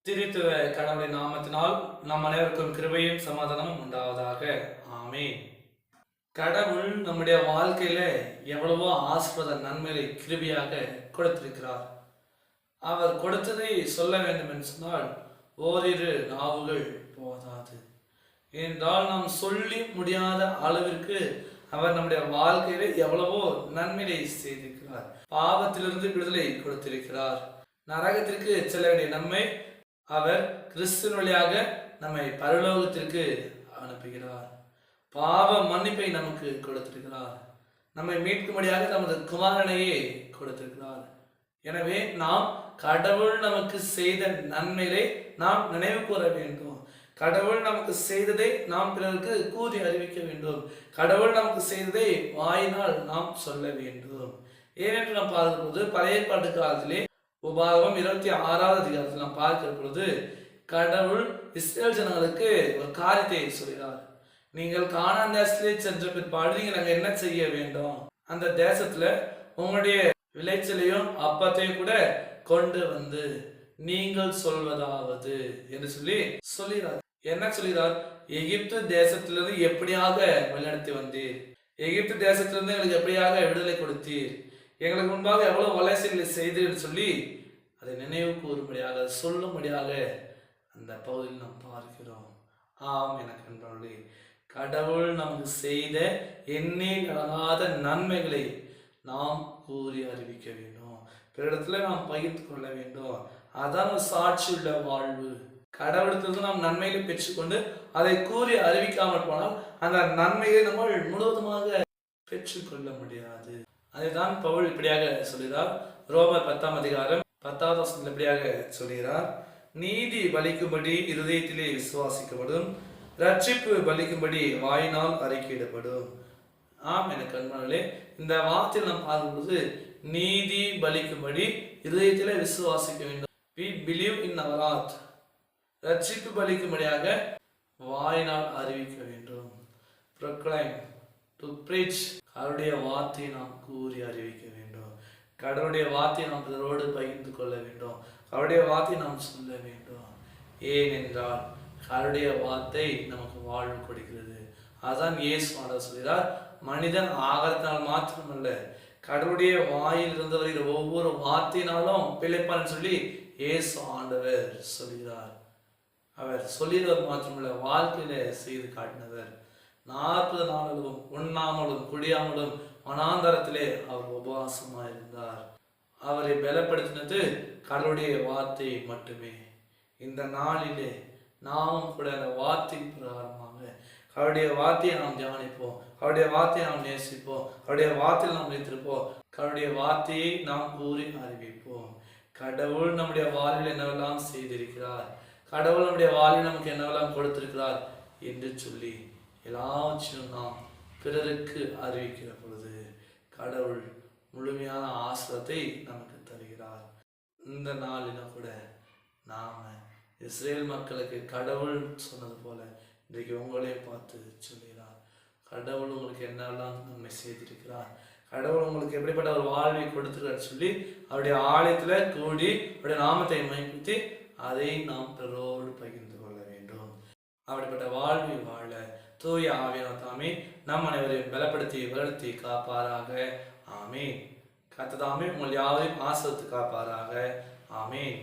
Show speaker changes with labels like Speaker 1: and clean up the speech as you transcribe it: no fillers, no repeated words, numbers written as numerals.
Speaker 1: திரித்துவ கடவுளின் நாமத்தினால் நம் அனைவருக்கும் கிருபையும் சமாதானமும் உண்டாவதாக. ஆமென். கடவுள் நம்முடைய வாழ்க்கையில எவ்வளவோ ஆசீர்வாத நன்மைகளை கிருபையாக கொடுத்திருக்கிறார். அவர் கொடுத்ததை சொல்ல வேண்டும் என்று சொன்னால் ஓரிரு நாவுகள் போதாது. என்றால் நாம் சொல்லி முடியாத அளவிற்கு அவர் நம்முடைய வாழ்க்கையில எவ்வளவோ நன்மையை செய்திருக்கிறார். பாவத்திலிருந்து விடுதலை கொடுத்திருக்கிறார். நரகத்திற்கு செல்ல வேண்டிய நன்மை அவர் கிறிஸ்துவின் வழியாக நம்மை பரலோகத்திற்கு அனுப்புகிறார். பாவ மன்னிப்பை நமக்கு கொடுத்திருக்கிறார். நம்மை மீட்கும்படியாக நமது குமாரனையே கொடுத்திருக்கிறார். எனவே நாம் கடவுள் நமக்கு செய்த நன்மைகளை நாம் நினைவு கூற வேண்டும். கடவுள் நமக்கு செய்ததை நாம் பிறருக்கு கூறி அறிவிக்க வேண்டும். கடவுள் நமக்கு செய்ததை வாயினால் நாம் சொல்ல வேண்டும். ஏனென்று நாம் பார்க்கும்போது பழைய ஏற்பாட்டு காலத்திலே உபாகமம் 26வது அதிகாரத்தில் நாம் பார்க்கிற பொழுது கடவுள் இஸ்ரேல் ஜனங்களுக்கு ஒரு காரியத்தை சொல்கிறார். நீங்கள் கானான் தேசத்திலே சென்ற பிற்பாடு நீங்கள் அங்கே என்ன செய்ய வேண்டும்? அந்த தேசத்துல உங்களுடைய விளைச்சலையும் அப்பத்தையும் கூட கொண்டு வந்து நீங்கள் சொல்வதாவது என்று சொல்கிறார். என்ன சொல்கிறார்? எகிப்து தேசத்திலிருந்து எப்படியாக வழிநடத்தி வந்தீர், எகிப்து தேசத்திலிருந்து எங்களுக்கு எப்படியாக விடுதலை கொடுத்தீர், எங்களுக்கு முன்பாக எவ்வளவு வளர்ச்சிகளை செய்தீர் சொல்லி அதை நினைவு கூறும்படியாக சொல்லும்படியாக அந்த பகுதியில் நாம் பார்க்கிறோம். ஆம் எனக்கு நண்பர்களே, கடவுள் நமக்கு செய்த எண்ணில் அடங்காத நன்மைகளை நாம் கூறி அறிவிக்க வேண்டும். பிறரிடத்துல நாம் பகிர்ந்து கொள்ள வேண்டும். அதான் சாட்சியுள்ள வாழ்வு. கடவுளத்திலிருந்து நாம் நன்மைகளை பெற்றுக்கொண்டு அதை கூறி அறிவிக்காமல் போனால் அந்த நன்மையை நம்ம முழுவதுமாக பெற்றுக்கொள்ள முடியாது. அதைதான் பவுல் இப்படியாக சொல்கிறார். ரோமர் 10ஆம் அதிகாரம் 10வது வசனத்தில் இப்படியாக சொல்கிறார். நீதி பலிக்கும்படி இருதயத்திலே விசுவாசிக்கப்படும், ரட்சிப்பு பலிக்கும்படி வாயினால் அறிக்கையிடப்படும். ஆம் எனக்கு அன்பானவர்களே, இந்த வார்த்தையில் நாம் பார்க்கும்போது நீதி பலிக்கும்படி இருதயத்திலே விசுவாசிக்க வேண்டும். We believe in our heart. ரட்சிப்பு பலிக்கும்படியாக வாயினால் அறிவிக்க வேண்டும். Proclaim, to preach. அவருடைய வார்த்தையை நாம் கூறி அறிவிக்க வேண்டும். கடவுளுடைய வார்த்தையை நாம் பிறரோடு பகிர்ந்து கொள்ள வேண்டும். அவருடைய வார்த்தையை நாம் சொல்ல வேண்டும். ஏனென்றால் அவருடைய வார்த்தை நமக்கு வாழ்வு கொடுக்கிறது. அதான் இயேசு ஆண்டவர் சொல்கிறார், மனிதன் ஆகாரத்தினால் மாத்திரமல்ல கடவுளுடைய வாயில் இருந்து வருகிற ஒவ்வொரு வார்த்தையினாலும் பிழைப்பான் சொல்லி இயேசு ஆண்டவர் சொல்கிறார். அவர் சொல்லியவர் மாத்திரமல்ல, வாழ்க்கையில செய்து காட்டினவர். 40 நாளும் உண்ணாமலும் குடியாமலும் வனாந்தரத்திலே அவர் உபவாசமாக இருந்தார். அவரை பலப்படுத்தினது கடவுளுடைய வார்த்தை மட்டுமே. இந்த நாளிலே நாமும் கூட அந்த வார்த்தை பிரகாரமாக அவருடைய வார்த்தையை நாம் தியானிப்போம், அவருடைய வார்த்தையை நாம் நேசிப்போம், அவருடைய வார்த்தையில் நாம் வைத்திருப்போம், அவருடைய வார்த்தையை நாம் கூறி அறிவிப்போம். கடவுள் நம்முடைய வாழ்வில் என்னவெல்லாம் செய்திருக்கிறார், கடவுள் நம்முடைய வாழ்வில் நமக்கு என்னவெல்லாம் கொடுத்திருக்கிறார் என்று சொல்லி எல்லாவற்றையும் நாம் பிறருக்கு அறிவிக்கிற பொழுது கடவுள் முழுமையான ஆசீர்வாதத்தை நமக்கு தருகிறார். இந்த நாளில கூட நாம இஸ்ரேல் மக்களுக்கு கடவுள் சொன்னது போல இன்றைக்கு உங்களையும் பார்த்து சொல்கிறார். கடவுள் உங்களுக்கு என்னெல்லாம் நன்மை செய்திருக்கிறார், கடவுள் உங்களுக்கு எப்படிப்பட்ட ஒரு வாழ்வை கொடுத்திருக்கார் சொல்லி அவருடைய ஆலயத்துல கூடி அவருடைய நாமத்தை மகிமைப்படுத்தி அதை நாம் பிறரோடு பகிர்ந்து கொள்ள வேண்டும். அப்படிப்பட்ட வாழ்வை வாழ தூய ஆவியானவர் தாமே நம் அனைவரையும் பலப்படுத்தி வளர்த்தி காப்பாராக. ஆமீன். கர்த்தர் தாமே உங்கள் யாவரையும் ஆசீர்வதித்து காப்பாராக. ஆமீன்.